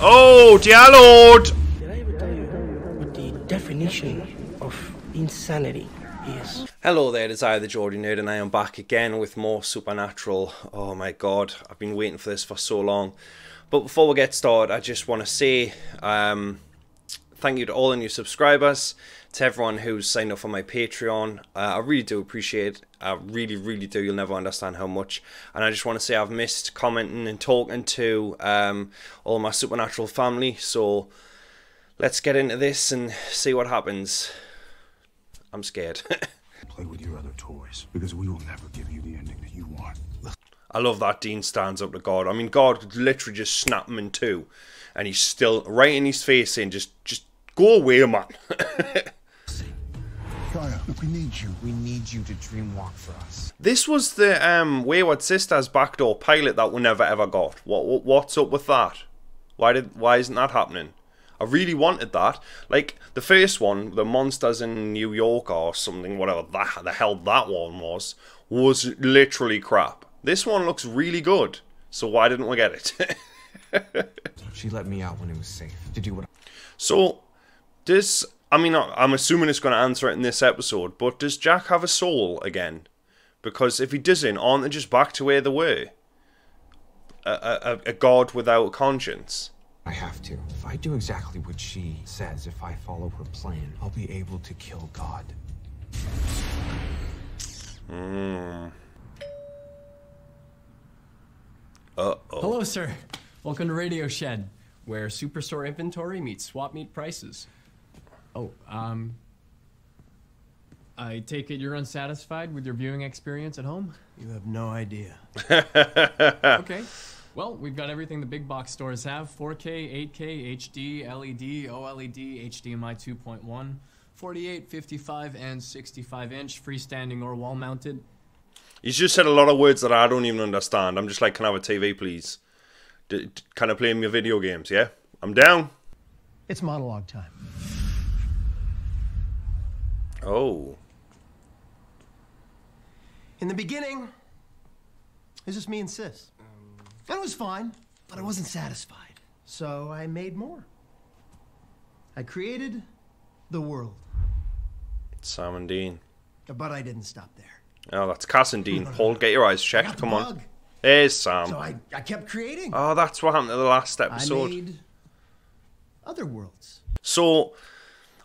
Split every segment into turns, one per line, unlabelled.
Oh, dear Lord!
Did I ever tell you what the definition of insanity is?
Hello there, it's I, the Geordie Nerd, and I am back again with more Supernatural. Oh my god, I've been waiting for this for so long. But before we get started, I just want to say thank you to all the new subscribers, to everyone who's signed up for my Patreon. I really do appreciate it. I really, really do. You'll never understand how much. And I just want to say I've missed commenting and talking to all my Supernatural family. So let's get into this and see what happens. I'm scared.
Play with your other toys, because we will never give you the ending that you want.
I love that Dean stands up to God. I mean, God could literally just snap him in two, and he's still right in his face saying, just go away, man.
Gaia, look, we need you.
We need you to dream walk for us.
This was the Wayward Sisters backdoor pilot that we never ever got. What's up with that? Why isn't that happening? I really wanted that. Like the first one, the Monsters in New York or something, whatever the hell that one was literally crap. This one looks really good. So why didn't we get it?
She let me out when it was safe to do what.
So I mean, I'm assuming it's going to answer it in this episode, but does Jack have a soul again? Because if he doesn't, aren't they just back to where they were? A god without conscience.
I have to. If I do exactly what she says, if I follow her plan, I'll be able to kill God.
Uh-oh.
Hello, sir. Welcome to Radio Shed, where Superstore inventory meets swap meet prices. Oh, I take it you're unsatisfied with your viewing experience at home?
You have no idea.
Okay. Well, we've got everything the big box stores have. 4K, 8K, HD, LED, OLED, HDMI 2.1, 48, 55, and 65-inch, freestanding or wall-mounted.
He's just said a lot of words that I don't even understand. I'm just like, can I have a TV, please? Can I play my video games, yeah? I'm down.
It's monologue time.
Oh.
In the beginning, it was just me and Sis. And it was fine, but I wasn't satisfied. So I made more. I created the world.
Sam and Dean.
But I didn't stop there.
Oh, that's Cass and Dean. Paul, get your eyes checked. Come on.
Bug.
There's Sam.
So I kept creating.
Oh, that's what happened to the last episode.
I made other worlds.
So,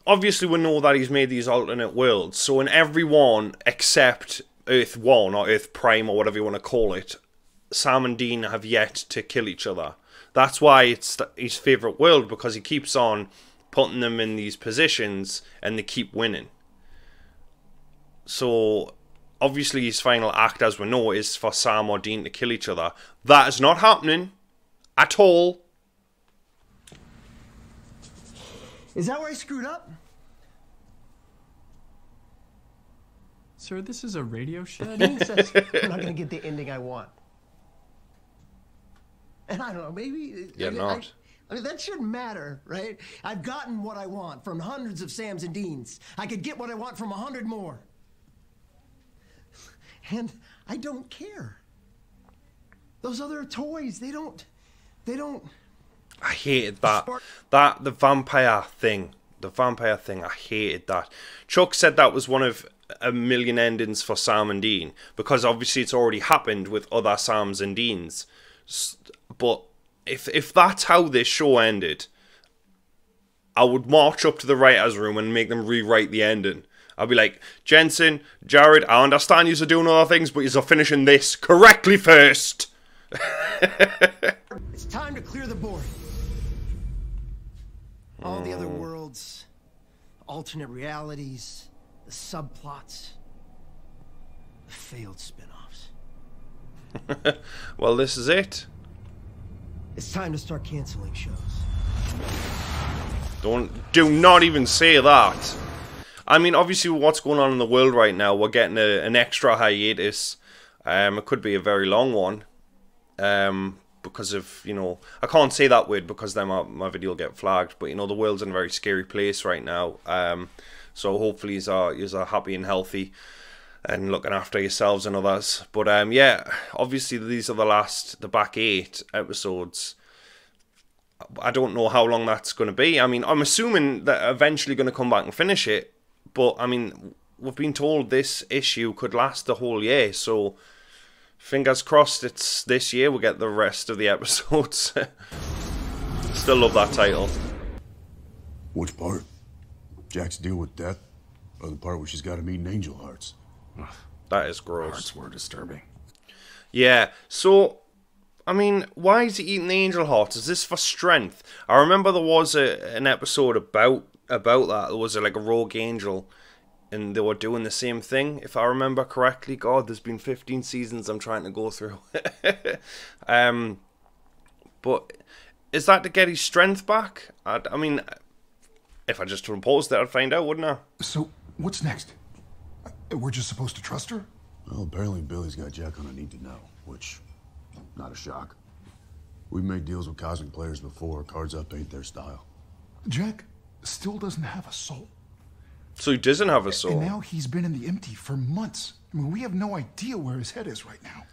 obviously we know that he's made these alternate worlds. So in every one except Earth 1 or Earth Prime or whatever you want to call it, Sam and Dean have yet to kill each other. That's why it's his favourite world, because he keeps on putting them in these positions and they keep winning. So, obviously his final act, as we know, is for Sam or Dean to kill each other. That is not happening at all.
Is that where I screwed up?
Sir, this is a Radio Shed?
Dean says I'm not going to get the ending I want. And I don't know, maybe...
You're not.
I mean, that shouldn't matter, right? I've gotten what I want from hundreds of Sams and Deans. I could get what I want from 100 more. And I don't care. Those other toys, they don't...
I hated that. The vampire thing. I hated that. Chuck said that was one of a million endings for Sam and Dean, because obviously it's already happened with other Sams and Deans. But if that's how this show ended, I would march up to the writer's room and make them rewrite the ending. I'd be like, Jensen, Jared, I understand you're doing other things, but you're finishing this correctly first.
It's time to clear the board. All the other worlds, alternate realities, the subplots, the failed spin-offs.
Well, this is it.
It's time to start canceling shows.
Do not even say that. I mean, obviously, what's going on in the world right now, we're getting an extra hiatus. It could be a very long one. Because of, you know, I can't say that word because then my video will get flagged. But, you know, the world's in a very scary place right now. So hopefully you're happy and healthy and looking after yourselves and others. But yeah, obviously these are the back 8 episodes. I don't know how long that's going to be. I mean, I'm assuming that eventually going to come back and finish it. But, I mean, we've been told this issue could last the whole year. So, fingers crossed it's this year we'll get the rest of the episodes. Still love that title.
Which part? Jack's deal with death? Or the part where she's got him eating angel hearts?
That is gross.
Hearts were disturbing.
Yeah, so, I mean, why is he eating the angel hearts? Is this for strength? I remember there was an episode about that. There was like a rogue angel, and they were doing the same thing, if I remember correctly. God, there's been 15 seasons I'm trying to go through. But is that to get his strength back? I mean, if I just proposed that, I'd find out, wouldn't I?
So, what's next? We're just supposed to trust her?
Well, apparently Billy's got Jack on a need to know, which, not a shock. We've made deals with cosmic players before. Cards up ain't their style.
Jack still doesn't have a soul.
So he doesn't have a soul.
And now he's been in the empty for months. I mean, we have no idea where his head is right now.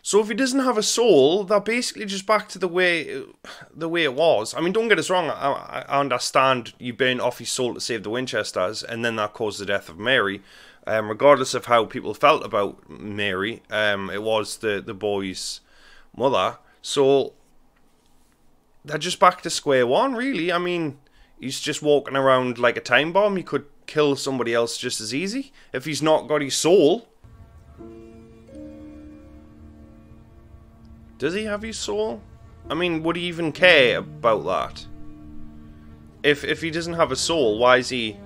So if he doesn't have a soul, they're basically just back to the way it was. I mean, don't get us wrong. I understand you burnt off his soul to save the Winchesters, and then that caused the death of Mary. Regardless of how people felt about Mary, it was the boy's mother. So they're just back to square one, really. I mean, he's just walking around like a time bomb. He could kill somebody else just as easy if he's not got his soul. Does he have his soul? I mean, would he even care about that? If he doesn't have a soul, why is he...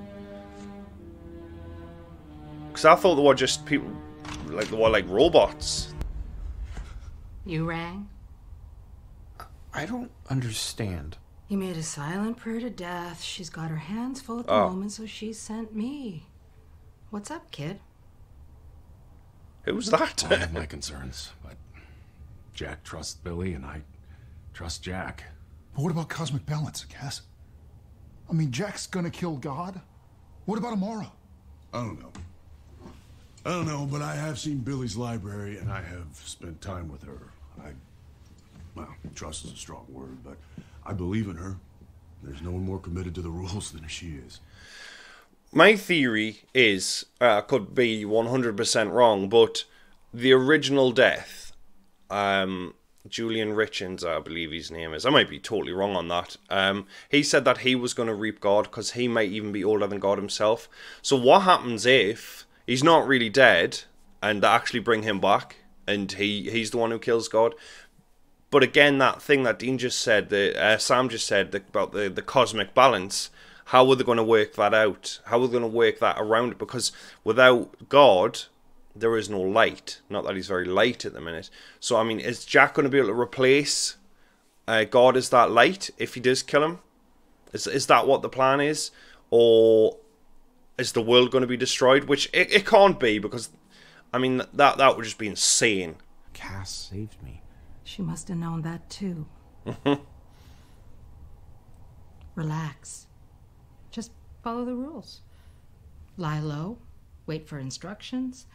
Because I thought they were just people, like they were like robots.
You rang?
I don't understand.
You made a silent prayer to death. She's got her hands full at the moment, so she sent me. What's up, kid?
Who's that?
I have my concerns, but Jack trusts Billy and I trust Jack.
But what about cosmic balance, Cass? I mean, Jack's gonna kill God. What about Amara?
I don't know. I don't know, but I have seen Billy's library and I have spent time with her. Well, trust is a strong word, but I believe in her. There's no one more committed to the rules than she is.
My theory is, I could be 100% wrong, but the original death, Julian Richards, I believe his name is. I might be totally wrong on that. He said that he was going to reap God because he might even be older than God himself. So what happens if he's not really dead and they actually bring him back and he's the one who kills God? But again, that thing that Dean just said, Sam just said about the cosmic balance, how are they going to work that out? How are they going to work that around? Because without God, there is no light. Not that he's very light at the minute. So, I mean, is Jack going to be able to replace God as that light if he does kill him? Is that what the plan is? Or is the world going to be destroyed? Which it can't be, because, I mean, that would just be insane.
Cass saved me.
She must have known that too. Relax. Just follow the rules. Lie low, wait for instructions,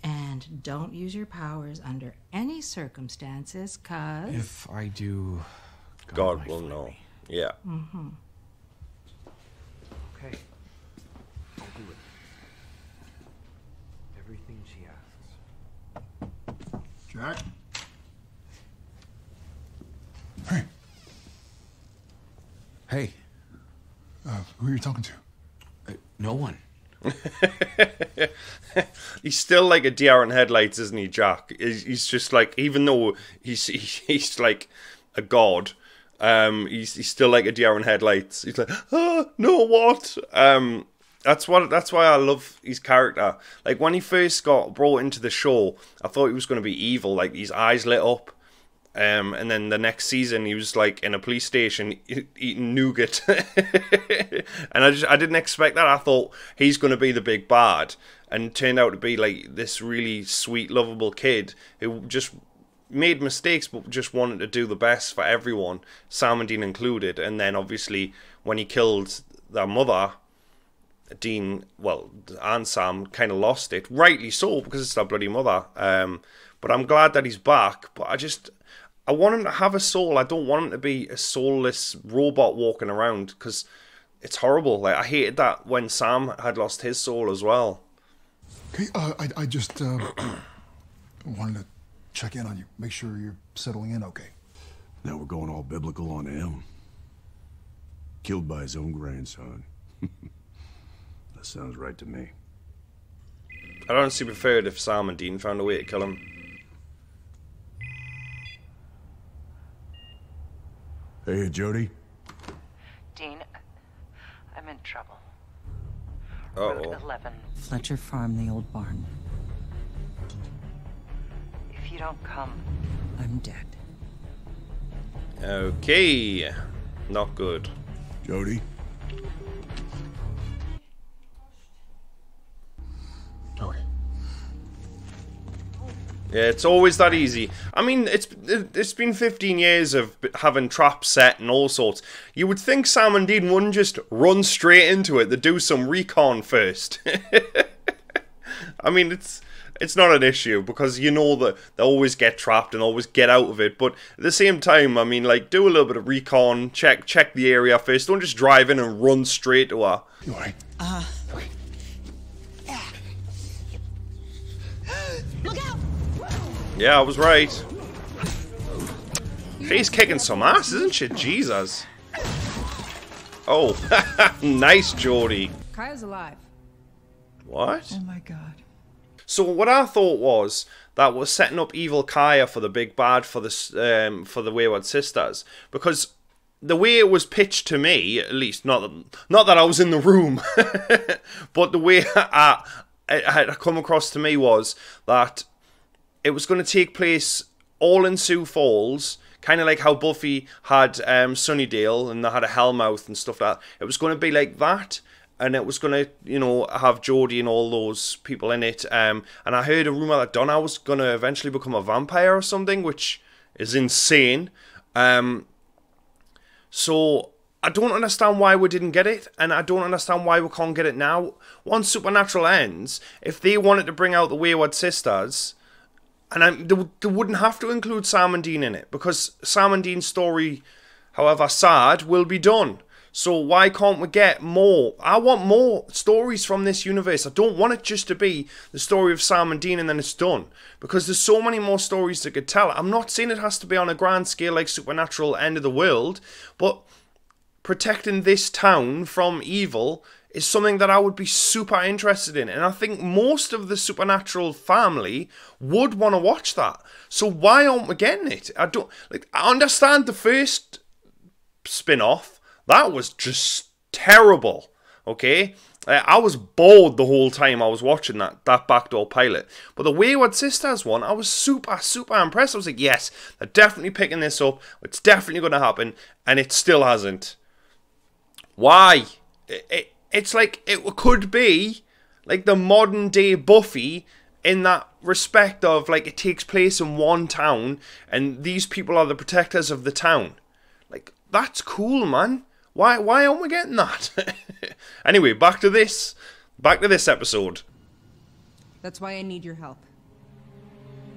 and don't use your powers under any circumstances, cause...
If I do...
God will know.
Me.
Yeah.
Mm-hmm.
Okay. I'll do it. Everything she asks.
Jack? Hey.
Hey.
Who are you talking to?
No one.
He's still like a deer in headlights, isn't he, Jack? He's just like, even though he's like a god, he's still like a deer in headlights. He's like, no, what? That's why I love his character. Like, when he first got brought into the show, I thought he was going to be evil. Like, his eyes lit up. And then the next season, he was like in a police station eating nougat, and I didn't expect that. I thought he's going to be the big bad, and it turned out to be like this really sweet, lovable kid who just made mistakes, but just wanted to do the best for everyone, Sam and Dean included. And then obviously when he killed their mother, Dean, well, and Sam kind of lost it, rightly so, because it's their bloody mother. But I'm glad that he's back. But I want him to have a soul. I don't want him to be a soulless robot walking around, because it's horrible. Like, I hated that when Sam had lost his soul as well.
Okay, I just wanted to check in on you, make sure you're settling in okay.
Now we're going all biblical on him. Killed by his own grandson. That sounds right to me.
I'd honestly prefer it if Sam and Dean found a way to kill him.
Hey, Jody.
Dean, I'm in trouble.
Uh-oh.
Route 11, Fletcher Farm, the old barn. If you don't come, I'm dead.
Okay. Not good.
Jody.
Okay.
Yeah, it's always that easy. I mean, it's been 15 years of having traps set and all sorts. You would think Sam and Dean wouldn't just run straight into it. They'd do some recon first. I mean, it's not an issue, because you know that they always get trapped and always get out of it. But at the same time, I mean, like, do a little bit of recon, check the area first. Don't just drive in and run straight to her.
You all right? Okay.
Look out!
Yeah, I was right. She's kicking some ass, isn't she? Jesus. Oh, nice, Jody.
Kaya's alive.
What?
Oh my god.
So what I thought was that was setting up evil Kaya for the big bad for the Wayward Sisters, because the way it was pitched to me, at least, not that I was in the room, but the way it had come across to me was that it was going to take place all in Sioux Falls, kind of like how Buffy had Sunnydale and they had a Hellmouth and stuff like that. It was going to be like that, and it was going to, you know, have Jodie and all those people in it. And I heard a rumour that Donna was going to eventually become a vampire or something, which is insane. So I don't understand why we didn't get it, and I don't understand why we can't get it now. Once Supernatural ends, if they wanted to bring out the Wayward Sisters, and they wouldn't have to include Sam and Dean in it, because Sam and Dean's story, however sad, will be done. So why can't we get more? I want more stories from this universe. I don't want it just to be the story of Sam and Dean and then it's done, because there's so many more stories they could tell. I'm not saying it has to be on a grand scale like Supernatural End of the World, but protecting this town from evil is something that I would be super interested in, and I think most of the Supernatural family would want to watch that. So why aren't we getting it? I understand the first spin-off. That was just terrible, okay? I was bored the whole time I was watching that backdoor pilot. But the Wayward Sisters one, I was super, super impressed. I was like, yes, they're definitely picking this up. It's definitely going to happen, and it still hasn't. Why? It's like it could be like the modern day Buffy in that respect of, like, it takes place in one town and these people are the protectors of the town. Like, that's cool, man. Why aren't we getting that? Anyway, back to this episode.
That's why I need your help.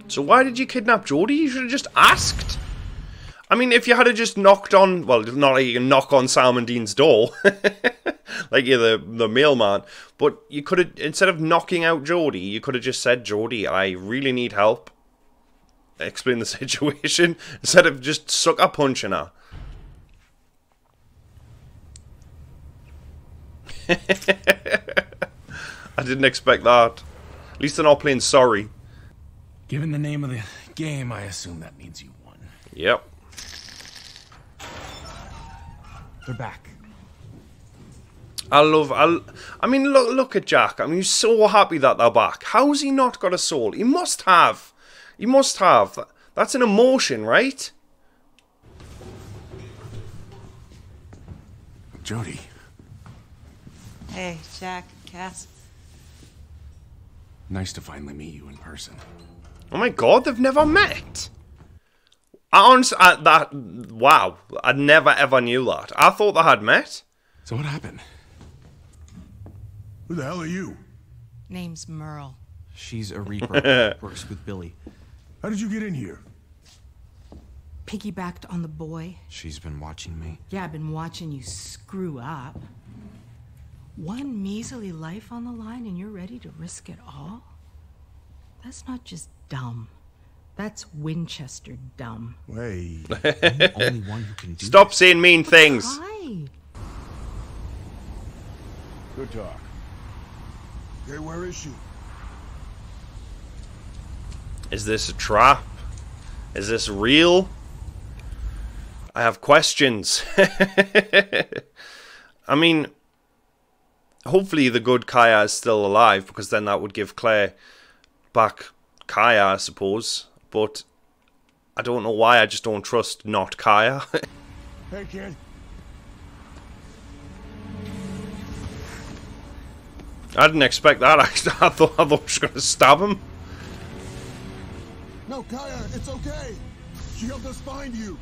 So why did you kidnap Jodie? You should have just asked. I mean, if you had just knocked on, well, not like you can knock on Sam and Dean's door, like you're the mailman, but you could have, instead of knocking out Jodie, you could have just said, Jodie, I really need help. Explain the situation, instead of just sucker punching her. I didn't expect that. At least they're not playing sorry.
Given the name of the game, I assume that means you won.
Yep.
They're back.
I mean, look at Jack. I mean, he's so happy that they're back. How's he not got a soul? He must have. He must have. That's an emotion, right?
Jodie.
Hey, Jack, Cass.
Nice to finally meet you in person.
Oh my god, they've never met. Wow, I never ever knew that. I thought they had met.
So what happened?
Who the hell are you?
Name's Merle.
She's a Reaper. Works with Billy.
How did you get in here?
piggybacked on the boy.
She's been watching me.
Yeah, I've been watching you screw up. One measly life on the line and you're ready to risk it all? That's not just dumb. That's Winchester dumb.
Wait.
I'm the only one who can do
Stop
this.
saying mean things.
Hi.
Good talk. Okay, where is she?
Is this a trap? Is this real? I have questions. I mean, hopefully the good Kaya is still alive, because then that would give Claire back Kaya, I suppose. But I don't know why I just don't trust not Kaya.
Hey, kid.
I didn't expect that. I thought she was going to stab him.
No, Kaya, it's okay. She helped us find you.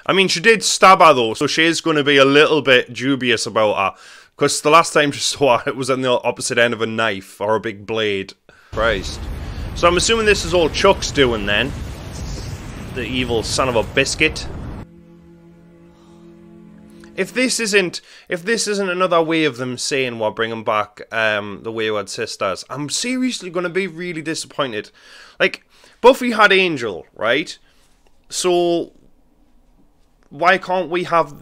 I mean, she did stab her though, so she is going to be a little bit dubious about her. Because the last time she saw her, it was on the opposite end of a knife or a big blade. Christ. So I'm assuming this is all Chuck's doing then. The evil son of a biscuit. If this isn't another way of them saying we're bringing back the Wayward Sisters, I'm seriously going to be really disappointed. Like, Buffy had Angel, right? So why can't we have...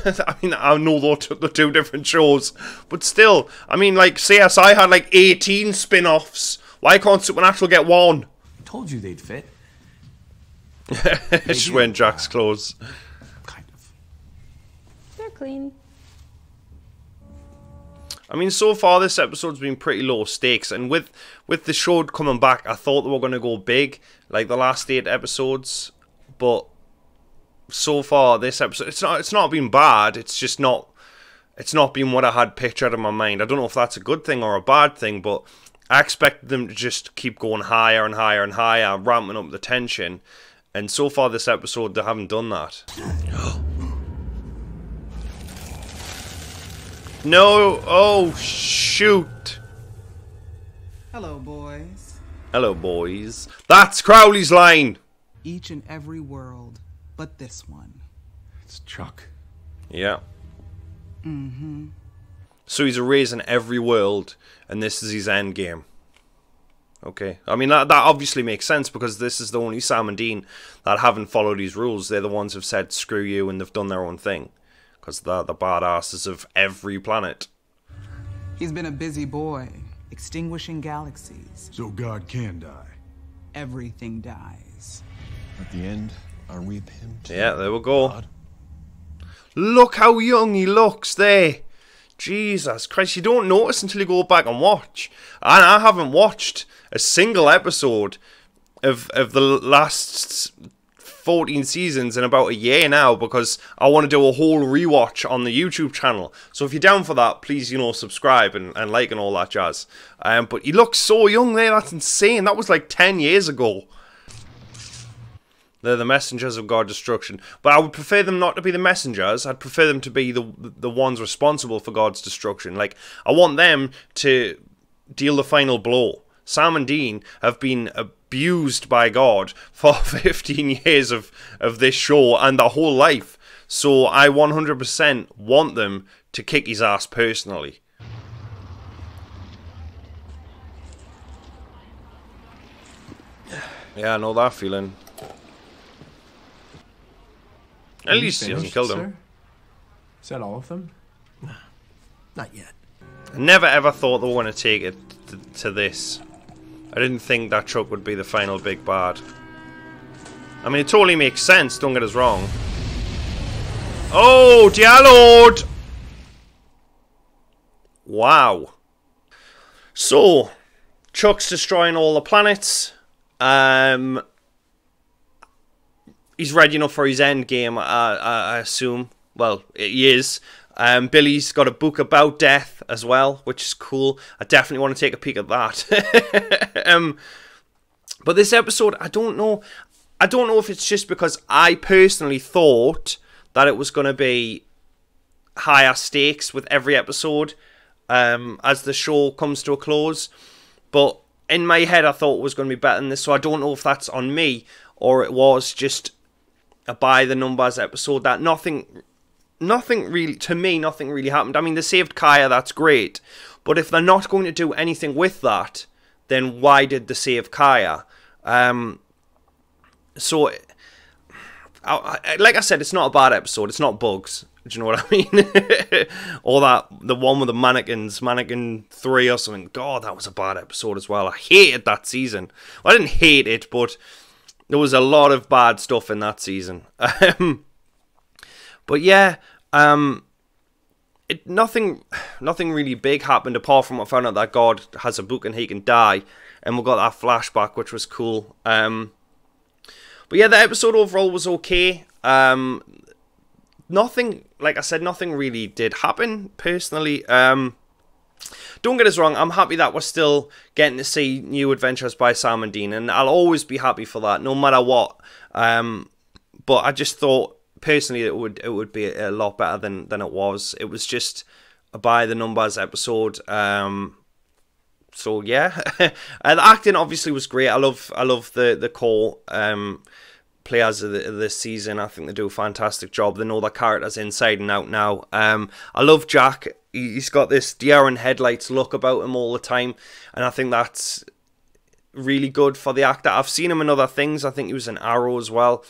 I mean, I know they're two different shows, but still, I mean, like, CSI had like 18 spin-offs. Why can't Supernatural get one?
I told you they'd fit.
Just wearing Jack's clothes.
Kind of.
They're clean.
I mean, so far this episode's been pretty low stakes, and with the show coming back, I thought they were going to go big, like the last 8 episodes, but so far this episode, it's not been bad. It's just not been what I had pictured in my mind. I don't know if that's a good thing or a bad thing, but I expected them to just keep going higher and higher and higher, ramping up the tension, and so far this episode they haven't done that. No! Oh, shoot!
Hello, boys.
Hello, boys. That's Crowley's line!
Each and every world, but this one.
It's Chuck.
Yeah.
Mm-hmm.
So he's erasing every world, and this is his end game. Okay. I mean, that obviously makes sense, because this is the only Sam and Dean that haven't followed these rules. They're the ones who've said, screw you, and they've done their own thing. Because they're the badasses of every planet.
He's been a busy boy, extinguishing galaxies.
So God can die.
Everything dies.
At the end, are we him too?
Yeah, there we go. Look how young he looks there. Jesus Christ, you don't notice until you go back and watch. And I haven't watched a single episode of the last 14 seasons in about a year now, because I want to do a whole rewatch on the YouTube channel. So if you're down for that, please, subscribe and like and all that jazz. But he looks so young there, that's insane. That was like 10 years ago. They're the messengers of God's destruction. But I would prefer them not to be the messengers. I'd prefer them to be the ones responsible for God's destruction. Like, I want them to deal the final blow. Sam and Dean have been abused by God for 15 years of this show and their whole life. So I 100% want them to kick his ass personally. Yeah, I know that feeling. At least he hasn't killed him.
Is that all of them?
Not yet.
I never ever thought they were going to take it to this. I didn't think that Chuck would be the final big bad. I mean, it totally makes sense, don't get us wrong. Oh, dear Lord! Wow. So, Chuck's destroying all the planets. He's ready enough for his end game, I assume. Well, he is. Billy's got a book about death as well, which is cool. I definitely want to take a peek at that. But this episode, I don't know if it's just because I personally thought that it was going to be higher stakes with every episode as the show comes to a close. But in my head, I thought it was going to be better than this, so I don't know if that's on me or it was just a by the numbers episode, that nothing really, to me, nothing really happened. I mean, they saved Kaya, that's great, but if they're not going to do anything with that, then why did they save Kaya? So, like I said, it's not a bad episode. It's not bugs. Do you know what I mean? Or the one with the mannequins, Mannequin 3 or something. God, that was a bad episode as well. I hated that season. Well, I didn't hate it, but there was a lot of bad stuff in that season. But yeah, nothing really big happened apart from I found out that God has a book and he can die, and we got that flashback, which was cool. But yeah, the episode overall was okay. Nothing, like I said, nothing really did happen personally. Don't get us wrong, I'm happy that we're still getting to see new adventures by Sam and Dean, and I'll always be happy for that, no matter what. But I just thought personally it would be a lot better than it was. It was just a by the numbers episode. So yeah, and the acting obviously was great. I love the core players of this season. I think they do a fantastic job. They know their characters inside and out now. I love Jack. He's got this deer in headlights look about him all the time, and I think that's really good for the actor. I've seen him in other things. I think he was in Arrow as well.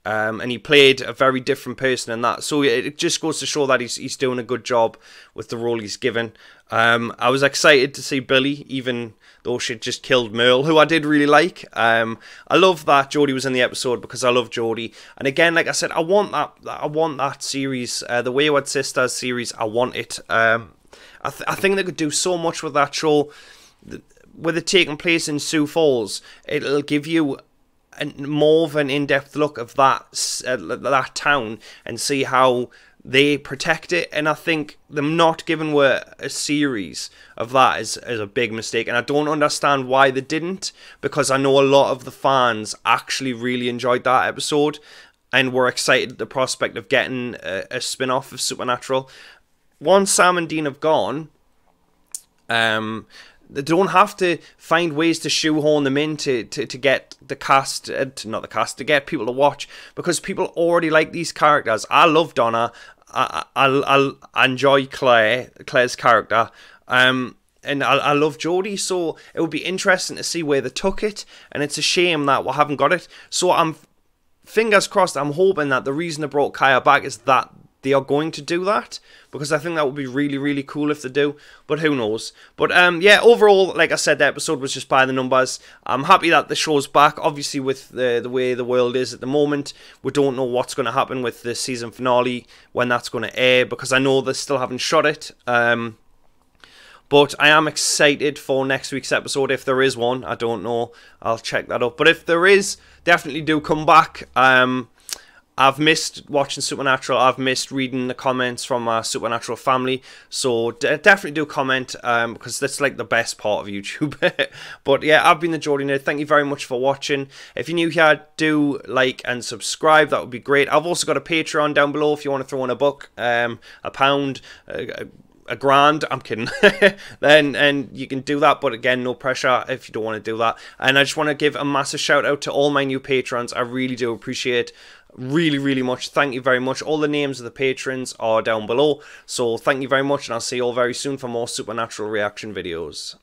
And he played a very different person in that. So it just goes to show that he's doing a good job with the role he's given. I was excited to see Billy, even though she just killed Merle, who I did really like. I love that Jodie was in the episode because I love Jodie. And again, like I said, I want that series, the Wayward Sisters series. I want it. I think they could do so much with that show. With it taking place in Sioux Falls, it'll give you more of an in-depth look of that town and see how they protect it. And I think them not giving a series of that is a big mistake, and I don't understand why they didn't, because I know a lot of the fans actually really enjoyed that episode and were excited at the prospect of getting a spin-off of Supernatural. Once Sam and Dean have gone, they don't have to find ways to shoehorn them in to get the cast, to get people to watch, because people already like these characters. I love Donna. I enjoy Claire's character. And I love Jodie, so it would be interesting to see where they took it, and it's a shame that we haven't got it. So I'm fingers crossed, I'm hoping that the reason they brought Kaya back is that they are going to do that, because I think that would be really, really cool if they do, but who knows. But yeah, overall, like I said, the episode was just by the numbers. I'm happy that the show's back. Obviously, with the way the world is at the moment, we don't know what's going to happen with the season finale, when that's going to air, because I know they still haven't shot it. But I am excited for next week's episode, if there is one. I don't know. I'll check that up. But if there is, definitely do come back. I've missed watching Supernatural. I've missed reading the comments from our Supernatural family. So definitely do comment, because that's like the best part of YouTube. But yeah, I've been the Jodie Nerd. Thank you very much for watching. If you're new here, do like and subscribe. That would be great. I've also got a Patreon down below if you want to throw in a buck, £1, a grand, I'm kidding. then you can do that, but again, no pressure if you don't want to do that. And I just want to give a massive shout out to all my new patrons. I really do appreciate really much. Thank you very much. All the names of the patrons are down below, so thank you very much, and I'll see you all very soon for more Supernatural reaction videos.